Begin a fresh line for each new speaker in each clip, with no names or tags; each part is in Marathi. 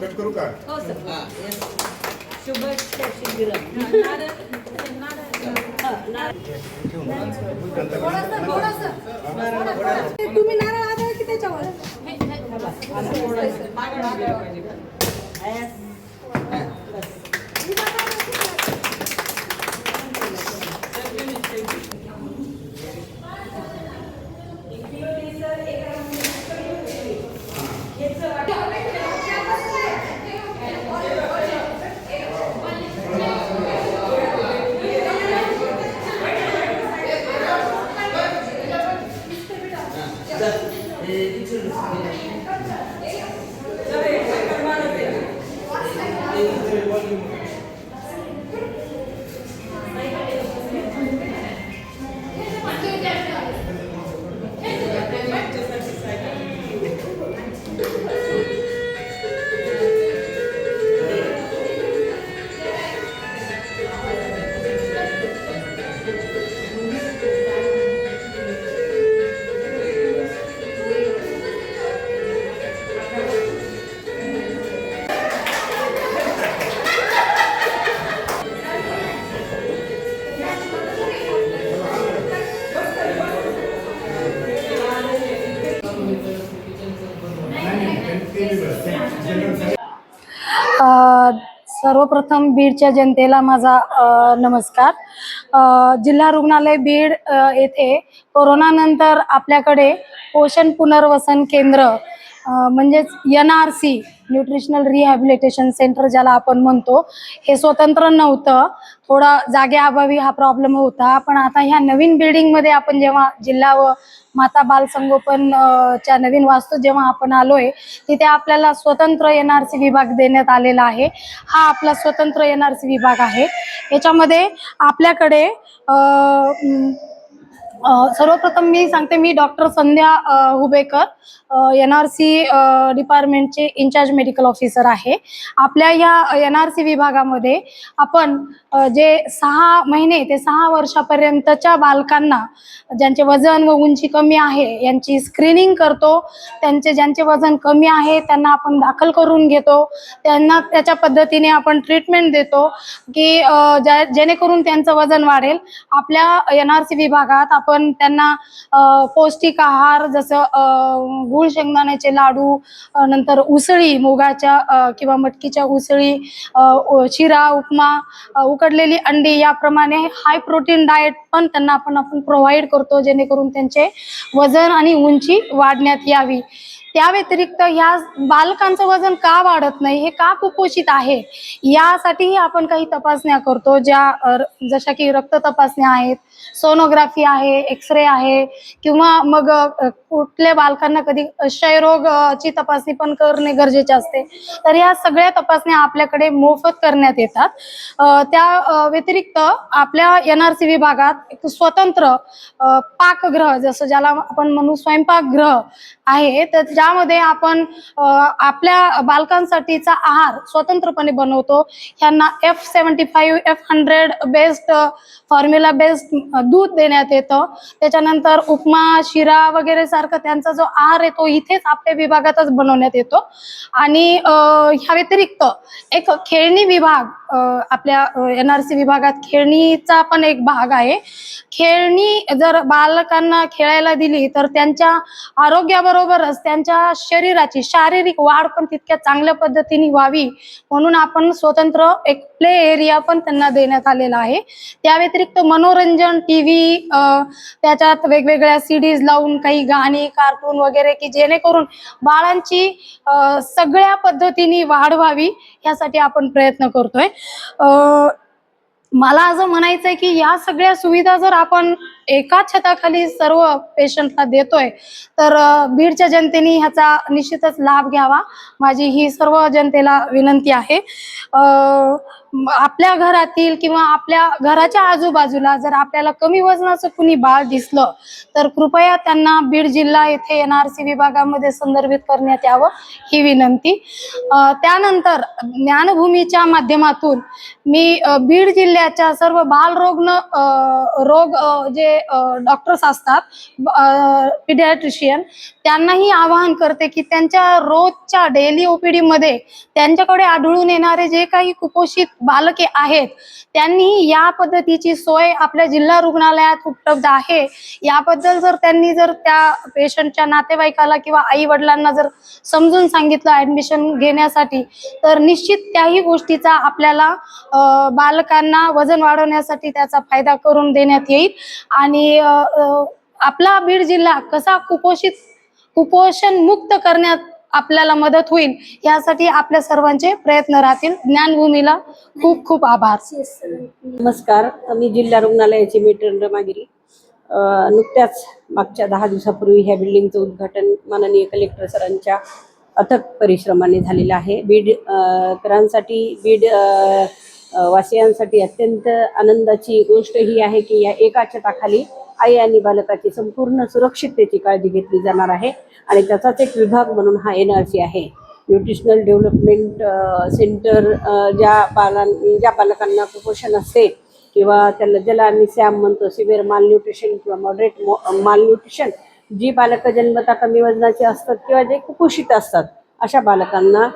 कट करू का?
हो सर. शुभ
तुम्ही नारळ आधार की त्याच्यावर सर्वप्रथम बीडच्या जनतेला माझा नमस्कार. जिल्हा रुग्णालय बीड येथे कोरोनानंतर आपल्याकडे पोषण पुनर्वसन केंद्र म्हणजेच NRC न्यूट्रिशनल रिहॅबिलिटेशन सेंटर ज्याला आपण म्हणतो, हे स्वतंत्र नव्हतं. थोडा जागेअभावी हा प्रॉब्लेम होता. पण आता ह्या नवीन बिल्डिंगमध्ये आपण जेव्हा जिल्हा व माता बाल संगोपन च्या नवीन वास्तू जेव्हा आपण आलोय, तिथे आपल्याला स्वतंत्र NRC विभाग देण्यात आलेला आहे. हा आपला स्वतंत्र NRC विभाग आहे. याच्यामध्ये आपल्याकडे सर्वप्रथम मी सांगते, मी डॉक्टर संध्या हुबेकर NRC डिपार्टमेंटचे इन्चार्ज मेडिकल ऑफिसर आहे. आपल्या या NRC विभागामध्ये आपण जे 6 महिने ते 6 वर्षापर्यंतच्या बालकांना ज्यांचे वजन व उंची कमी आहे यांची स्क्रीनिंग करतो. ज्यांचे वजन कमी आहे त्यांना आपण दाखल करून घेतो. त्यांना त्याच्या पद्धतीने आपण ट्रीटमेंट देतो की जेणेकरून त्यांचं वजन वाढेल. आपल्या NRC विभागात आपण त्यांना पौष्टिक आहार जसं गुळ शेंगदाण्याचे लाडू, नंतर उसळी मुगाच्या किंवा मटकीच्या उसळी, शिरा, उपमा, उकडलेली अंडी याप्रमाणे हाय प्रोटीन डाएट पण त्यांना आपण प्रोव्हाइड करतो, जेणेकरून त्यांचे वजन आणि उंची वाढण्यात यावी. त्या व्यतिरिक्त या बालकांचं वजन का वाढत नाही, हे का कुपोषित आहे, यासाठी आपण काही तपासण्या करतो, जशा की रक्त तपासण्या आहेत, सोनोग्राफी आहे, एक्सरे आहे, किंवा मग कुठल्या बालकांना कधी क्षयरोगची तपासणी पण करणे गरजेचे असते. तर या सगळ्या तपासण्या आपल्याकडे मोफत करण्यात येतात. त्या व्यतिरिक्त आपल्या NRC विभागात एक स्वतंत्र पाकगृह, जसं ज्याला आपण म्हणू स्वयंपाकगृह आहे, तर ज्यामध्ये आपण आपल्या बालकांसाठीचा आहार स्वतंत्रपणे बनवतो. ह्यांना F75 F100 based formula based दूध देण्यात येतं. त्याच्यानंतर उपमा, शिरा वगैरे सारखं त्यांचा जो आहार आहे तो इथेच आपल्या विभागातच बनवण्यात येतो. आणि ह्या व्यतिरिक्त एक खेळणी विभाग, आपल्या NRC विभागात खेळणीचा पण एक भाग आहे. खेळणी जर बालकांना खेळायला दिली तर त्यांच्या आरोग्याबरोबरच त्यांच्या शरीराची शारीरिक वाढ पण तितक्या चांगल्या पद्धतीने व्हावी म्हणून आपण स्वतंत्र एक प्ले एरिया पण त्यांना देण्यात आलेला आहे. त्या व्यतिरिक्त मनोरंजन, TV, त्याच्यात वेगवेगळ्या CDs लावून काही गाणी, कार्टून वगैरे की जेणेकरून बाळांची सगळ्या पद्धतीने वाढ व्हावी यासाठी आपण प्रयत्न करतोय. मला असं म्हणायचंय की या सगळ्या सुविधा जर आपण एका छताखाली सर्व पेशंटला देतोय तर बीडच्या जनतेने ह्याचा निश्चितच लाभ घ्यावा, माझी ही सर्व जनतेला विनंती आहे. आपल्या घरातील किंवा आपल्या घराच्या आजूबाजूला जर आपल्याला कमी वजनाचं कुणी बाळ दिसलं तर कृपया त्यांना बीड जिल्हा येथे NRC विभागामध्ये संदर्भित करण्यात यावं ही विनंती। त्यानंतर ज्ञानभूमीच्या माध्यमातून मी बीड जिल्ह्याच्या सर्व रोग जे डॉक्टर्स असतात पिडियाट्रिशियन त्यांनाही आवाहन करते की त्यांच्या रोजच्या डेली OPD मध्ये त्यांच्याकडे आढळून येणारे जे काही कुपोषित बालके आहेत त्यांनी या पद्धतीची सोय आपल्या जिल्हा रुग्णालयात उपलब्ध आहे याबद्दल जर त्यांनी त्या पेशंटच्या नातेवाईकाला किंवा आई वडिलांना जर समजून सांगितलं ऍडमिशन घेण्यासाठी तर निश्चित त्याही गोष्टीचा आपल्याला बालकांना वजन वाढवण्यासाठी त्याचा फायदा करून देण्यात येईल आणि आपला बीड जिल्हा कसा कुपोषण मुक्त करण्यात आपल्याला मदत होईल यासाठी आपल्या सर्वांचे प्रयत्न राहतील। ज्ञानभूमीला खूप खूप आभार।
नमस्कार, मी जिल्हा रुग्णालयाची मेट्रन रमागिरी। नुकत्याच मागच्या 10 दिवसापूर्वी ह्या बिल्डिंगचं उद्घाटन माननीय कलेक्टर सरांच्या अथक परिश्रमाने झालेलं आहे। बीडकरांसाठी बीड वासियांसाठी अत्यंत आनंदाची गोष्ट ही आहे की या एका छताखाली आई आणि बालकाची संपूर्ण सुरक्षिततेची काळजी घेतली जाणार आहे आणि त्याचाच एक विभाग म्हणून हा NRC आहे, न्यूट्रिशनल डेव्हलपमेंट सेंटर। ज्या बालकांना कुपोषण असते किंवा ज्याला आम्ही सॅम म्हणतो, सिव्हिअर मालन्यूट्रिशन किंवा मॉडरेट मालन्यूट्रिशन, जी बालकं जन्मता कमी वजनाची असतात किंवा जे कुपोषित असतात अशा बालकांना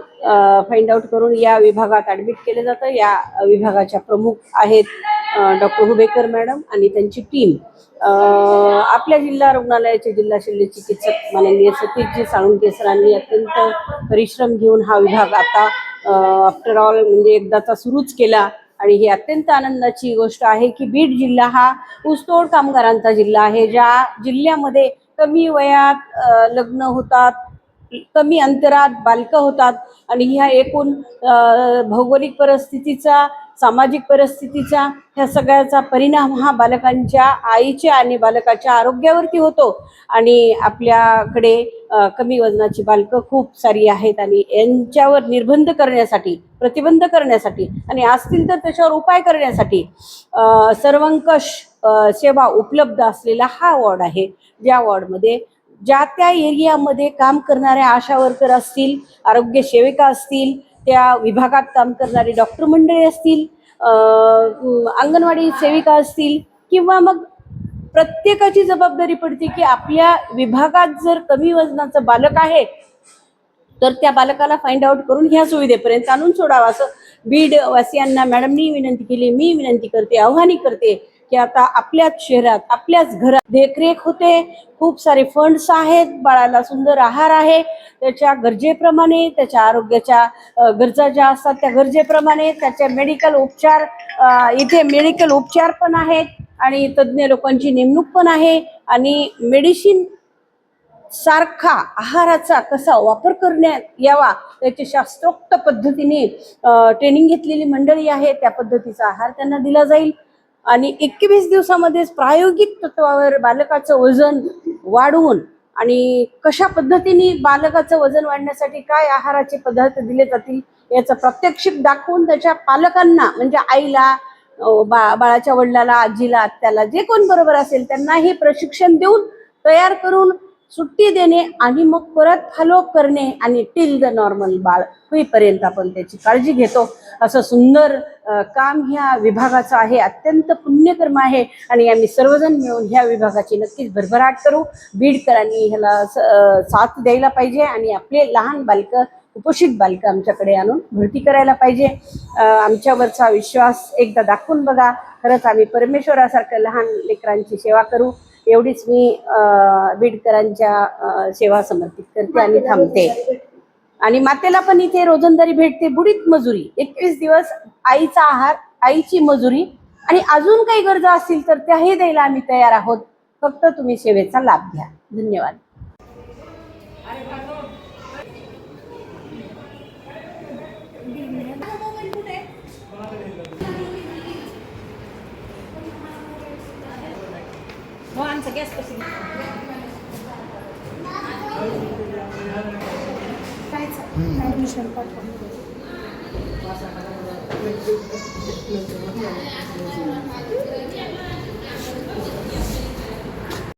फाइंड आउट करून या विभागात ॲडमिट केले जातं। या विभागाच्या प्रमुख आहेत डॉक्टर हुबेकर मॅडम आणि त्यांची टीम। आपल्या जिल्हा रुग्णालयाचे जिल्हा शल्य चिकित्सक माननीय सतीशजी साळुंके सरांनी अत्यंत परिश्रम घेऊन हा विभाग आता आफ्टर ऑल म्हणजे एकदाचा सुरूच केला आणि ही अत्यंत आनंदाची गोष्ट आहे की बीड जिल्हा हा ऊसतोड कामगारांचा जिल्हा आहे। ज्या जिल्ह्यामध्ये कमी वयात लग्न होतात, कमी अंतरात बालकं होतात आणि ह्या एकूण भौगोलिक परिस्थितीचा, सामाजिक परिस्थितीचा, ह्या सगळ्याचा परिणाम हा बालकांच्या आईच्या आणि बालकाच्या आरोग्यावरती होतो आणि आपल्याकडे कमी वजनाची बालकं खूप सारी आहेत आणि यांच्यावर प्रतिबंध करण्यासाठी आणि असतील तर त्याच्यावर उपाय करण्यासाठी सर्वंकष सेवा उपलब्ध असलेला हा वॉर्ड आहे। ज्या वॉर्डमध्ये ज्या त्या एरियामध्ये काम करणाऱ्या आशा वर्कर असतील, आरोग्य सेविका असतील, त्या विभागात काम करणारे डॉक्टर मंडळी असतील, अंगणवाडी सेविका असतील किंवा मग प्रत्येकाची जबाबदारी पडते की आपल्या विभागात जर कमी वजनाचं बालक आहे तर त्या बालकाला फाइंड आउट करून ह्या सुविधेपर्यंत आणून सोडावं असं बीड वासियांना मॅडमनी विनंती केली। मी विनंती करते, आव्हान करते की आता आपल्याच शहरात आपल्याच घरात देखरेख होते, खूप सारे फंड्स आहेत, बाळाला सुंदर आहार आहे, त्याच्या गरजेप्रमाणे, त्याच्या आरोग्याच्या गरजा ज्या असतात त्या गरजेप्रमाणे त्याच्या मेडिकल उपचार, इथे मेडिकल उपचार पण आहेत आणि तज्ज्ञ लोकांची नेमणूक पण आहे आणि मेडिसिन सारखा आहाराचा कसा वापर करण्यात यावा त्याची शास्त्रोक्त पद्धतीने ट्रेनिंग घेतलेली मंडळी आहे, त्या पद्धतीचा आहार त्यांना दिला जाईल आणि 21 दिवसामध्येच प्रायोगिक तत्वावर बालकाचं वजन वाढवून आणि कशा पद्धतीने बालकाचं वजन वाढण्यासाठी काय आहाराचे पदार्थ दिले जातील याचं प्रात्यक्षिक दाखवून त्याच्या पालकांना म्हणजे आईला, बाळाच्या वडिलाला, आजीला, आत्याला जे कोण बरोबर असेल त्यांना हे प्रशिक्षण देऊन तयार करून सुट्टी देणे आणि मग परत फॉलोअप करणे आणि टिल द नॉर्मल बाळ होईपर्यंत आपण त्याची काळजी घेतो असं सुंदर काम ह्या विभागाचं आहे। अत्यंत पुण्यकर्म आहे आणि आम्ही सर्वजण मिळून ह्या विभागाची नक्कीच भरभराट करू। बीडकरांनी ह्याला साथ द्यायला पाहिजे आणि आपले लहान बालकं, कुपोषित बालकं आमच्याकडे आणून भरती करायला पाहिजे। आमच्यावरचा विश्वास एकदा दाखवून बघा, खरंच आम्ही परमेश्वरासारखं लहान लेकरांची सेवा करू एवढीच मी बीडकरांच्या सेवा समर्पित करते आणि थांबते। आणि मातेला पण इथे रोजंदारी भेटते, बुडीत मजुरी, 21 दिवस आईचा आहार, आईची मजुरी आणि अजून काही गरजा असतील तर त्याही द्यायला आम्ही तयार आहोत। फक्त तुम्ही सेवेचा लाभ घ्या। धन्यवाद।
ऍडमिशन पाठवा।